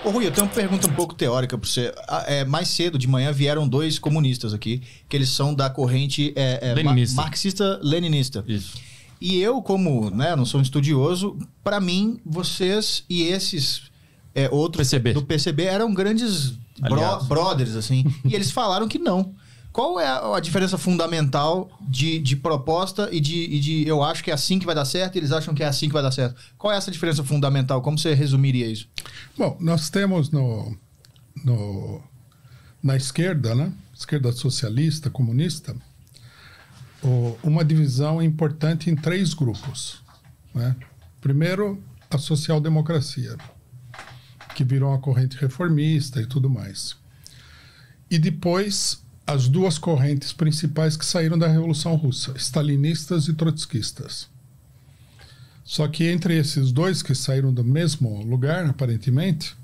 Ô, Rui, eu tenho uma pergunta um pouco teórica para você. Mais cedo, de manhã, vieram 2 comunistas aqui, que eles são da corrente marxista-leninista. Isso. E eu, como não sou um estudioso, para mim, vocês e esses outros do PCB eram grandes brothers, assim. E eles falaram que não. Qual é a diferença fundamental de proposta e de eu acho que é assim que vai dar certo e eles acham que é assim que vai dar certo? Qual é essa diferença fundamental? Como você resumiria isso? Bom, nós temos na esquerda, né? Esquerda socialista, comunista, uma divisão importante em 3 grupos. Né? Primeiro, a social-democracia, que virou uma corrente reformista e tudo mais. E depois, as 2 correntes principais que saíram da Revolução Russa, stalinistas e trotskistas. Só que entre esses 2 que saíram do mesmo lugar, aparentemente,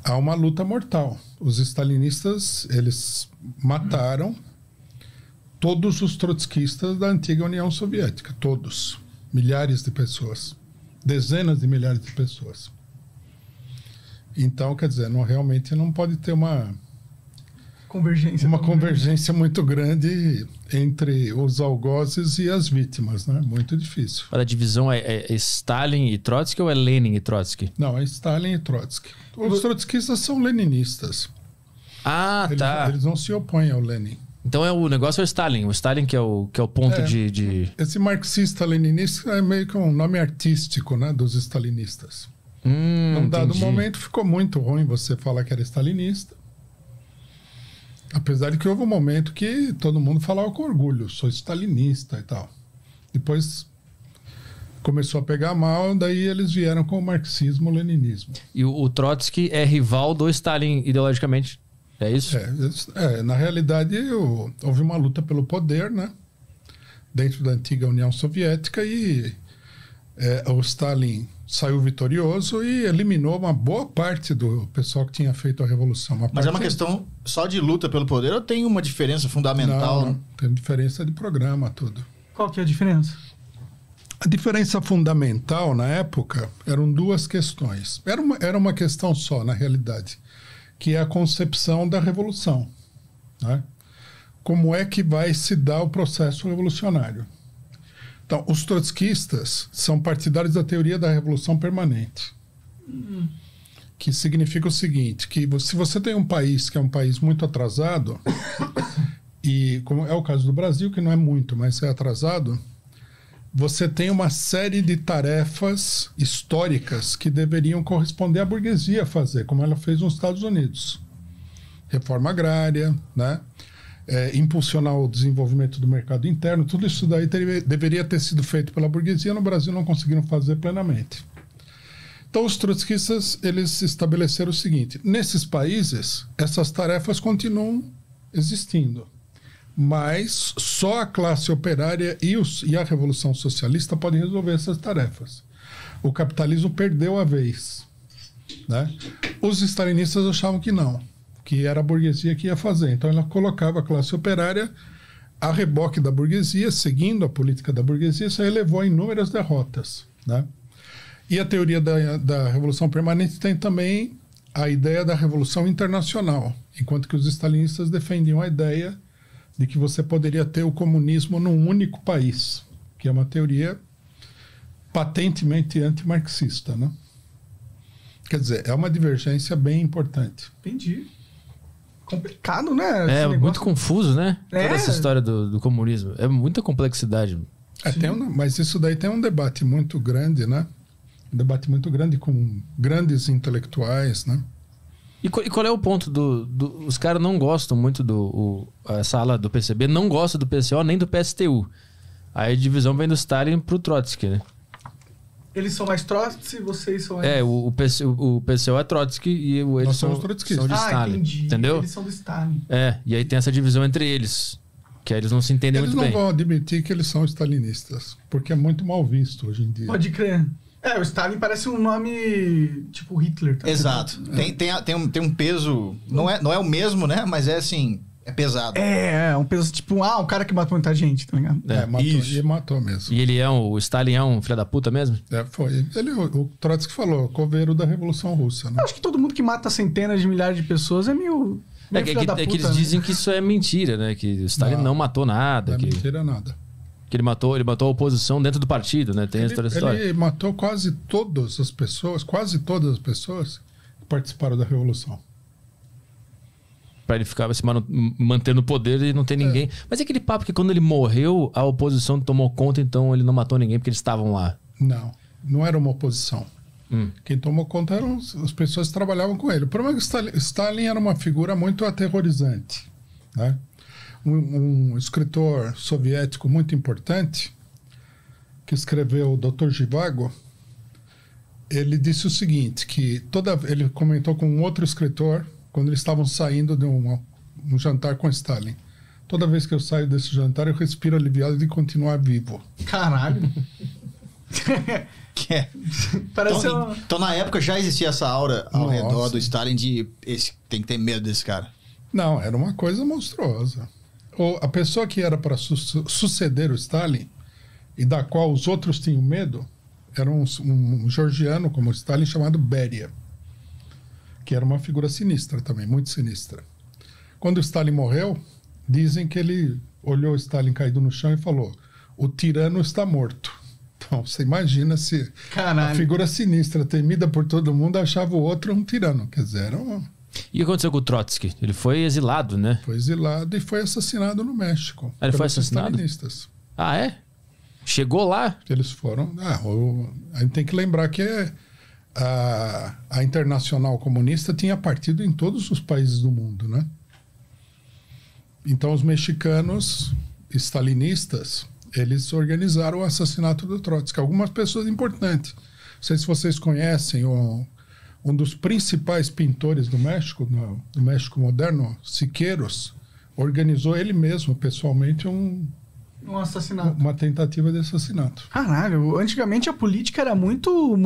há uma luta mortal. Os stalinistas, eles mataram todos os trotskistas da antiga União Soviética, todos. Milhares de pessoas. Dezenas de milhares de pessoas. Então, quer dizer, realmente não pode ter uma convergência muito grande entre os algozes e as vítimas, né? Muito difícil. A divisão é Stalin e Trotsky ou é Lenin e Trotsky? Não, é Stalin e Trotsky. Os trotskistas são leninistas. Ah, tá. Eles não se opõem ao Lenin. Então o negócio é o Stalin. O Stalin que é o ponto de... Esse marxista-leninista é meio que um nome artístico, né, dos stalinistas. Num dado momento ficou muito ruim você falar que era stalinista. Apesar de que houve um momento que todo mundo falava com orgulho, sou stalinista e tal. Depois começou a pegar mal, daí eles vieram com o marxismo-leninismo. E o Trotsky é rival do Stalin ideologicamente, é isso? Na realidade houve uma luta pelo poder, né? Dentro da antiga União Soviética e o Stalin saiu vitorioso e eliminou uma boa parte do pessoal que tinha feito a revolução. Mas é uma questão só de luta pelo poder ou tem uma diferença fundamental? Não, tem diferença de programa, tudo. Qual que é a diferença? A diferença fundamental na época eram 2 questões. Era uma questão só, na realidade, que é a concepção da revolução. Né? Como é que vai se dar o processo revolucionário? Então, os trotskistas são partidários da teoria da revolução permanente. Que significa o seguinte, que se você tem um país que é um país muito atrasado, e como é o caso do Brasil, que não é muito, mas é atrasado, você tem uma série de tarefas históricas que deveriam corresponder à burguesia fazer, como ela fez nos Estados Unidos. Reforma agrária, né? Impulsionar o desenvolvimento do mercado interno, tudo isso daí deveria ter sido feito pela burguesia, no Brasil não conseguiram fazer plenamente. Então os trotskistas, eles estabeleceram o seguinte, nesses países, essas tarefas continuam existindo, mas só a classe operária e a Revolução Socialista podem resolver essas tarefas. O capitalismo perdeu a vez. Né? Os stalinistas achavam que não, que era a burguesia que ia fazer. Então ela colocava a classe operária a reboque da burguesia, seguindo a política da burguesia, isso aí levou a inúmeras derrotas. Né? E a teoria da Revolução Permanente tem também a ideia da Revolução Internacional, enquanto que os stalinistas defendiam a ideia de que você poderia ter o comunismo num único país, que é uma teoria patentemente antimarxista. Né? Quer dizer, é uma divergência bem importante. Entendi. Complicado, né? Muito confuso, né? Toda essa história do comunismo. É muita complexidade. Mas isso daí tem um debate muito grande, né? Um debate muito grande com grandes intelectuais, né? E qual é o ponto os caras não gostam muito essa ala do PCB, não gosta do PCO nem do PSTU. Aí a divisão vem do Stalin pro Trotsky, né? Eles são mais Trotsky, vocês são mais... O PCO é Trotsky e eles são de Stalin. Entendi. Entendeu? Eles são do Stalin. E aí tem essa divisão entre eles, que aí eles não se entendem muito bem. Eles não vão admitir que eles são stalinistas, porque é muito mal visto hoje em dia. Pode crer. O Stalin parece um nome tipo Hitler. Tá? Exato. Tem um peso... Não é o mesmo, né? Mas é assim... É pesado. É um peso tipo, um cara que matou muita gente, tá ligado? Matou mesmo. E ele o Stalin é um filho da puta mesmo? Foi. O Trotsky falou, coveiro da Revolução Russa, né? Eu acho que todo mundo que mata centenas de milhares de pessoas é meio filho da puta, que eles dizem que isso é mentira, né? Que o Stalin não matou nada. Não é mentira nada. Que ele matou a oposição dentro do partido, né? Tem essa história. Ele matou quase todas as pessoas que participaram da Revolução. Pra ele ficar se manter no poder e não ter ninguém. Mas é aquele papo que quando ele morreu, a oposição tomou conta, então ele não matou ninguém porque eles estavam lá. Não era uma oposição. Quem tomou conta eram as pessoas que trabalhavam com ele. O problema é que Stalin era uma figura muito aterrorizante, né? Um escritor soviético muito importante, que escreveu o Dr. Zhivago, ele disse o seguinte, que ele comentou com um outro escritor, quando eles estavam saindo de um jantar com Stalin. Toda vez que eu saio desse jantar, eu respiro aliviado de continuar vivo. Caralho. Parece então, na época, já existia essa aura ao redor do Stalin de tem que ter medo desse cara. Não, era uma coisa monstruosa. A pessoa que era para suceder o Stalin, e da qual os outros tinham medo, era um georgiano, como o Stalin, chamado Beria, que era uma figura sinistra também, muito sinistra. Quando o Stalin morreu, dizem que ele olhou o Stalin caído no chão e falou: o tirano está morto. Então, você imagina se a figura sinistra, temida por todo mundo, achava o outro um tirano. Quer dizer, era uma... E o que aconteceu com o Trotsky? Ele foi exilado, né? Foi exilado e foi assassinado no México. Ele foi assassinado? Stalinistas. Ah, é? Chegou lá? Eles foram... a gente tem que lembrar que a Internacional Comunista tinha partido em todos os países do mundo, né? Então, os mexicanos stalinistas, eles organizaram o assassinato do Trotsky. Algumas pessoas importantes. Não sei se vocês conhecem um dos principais pintores do México, do México moderno, Siqueiros, organizou ele mesmo, pessoalmente, um assassinato. Uma tentativa de assassinato. Caralho, antigamente a política era muito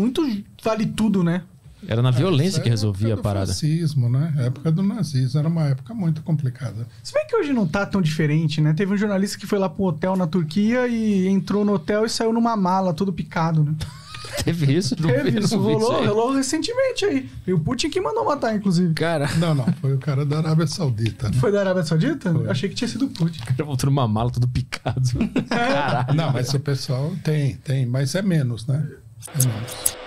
vale tudo, né? Era na violência que resolvia a parada. Fascismo, né? A época do nazismo era uma época muito complicada. Se bem que hoje não tá tão diferente, né? Teve um jornalista que foi lá pro hotel na Turquia e entrou no hotel e saiu numa mala, todo picado, né? Teve isso? Rolou recentemente aí. E o Putin que mandou matar, inclusive. Cara... Não. Foi o cara da Arábia Saudita. Né? Foi da Arábia Saudita? Foi. Eu achei que tinha sido o Putin. O cara voltou numa mala, todo picado. Caralho. Não, mas o pessoal tem. Mas é menos, né? É menos.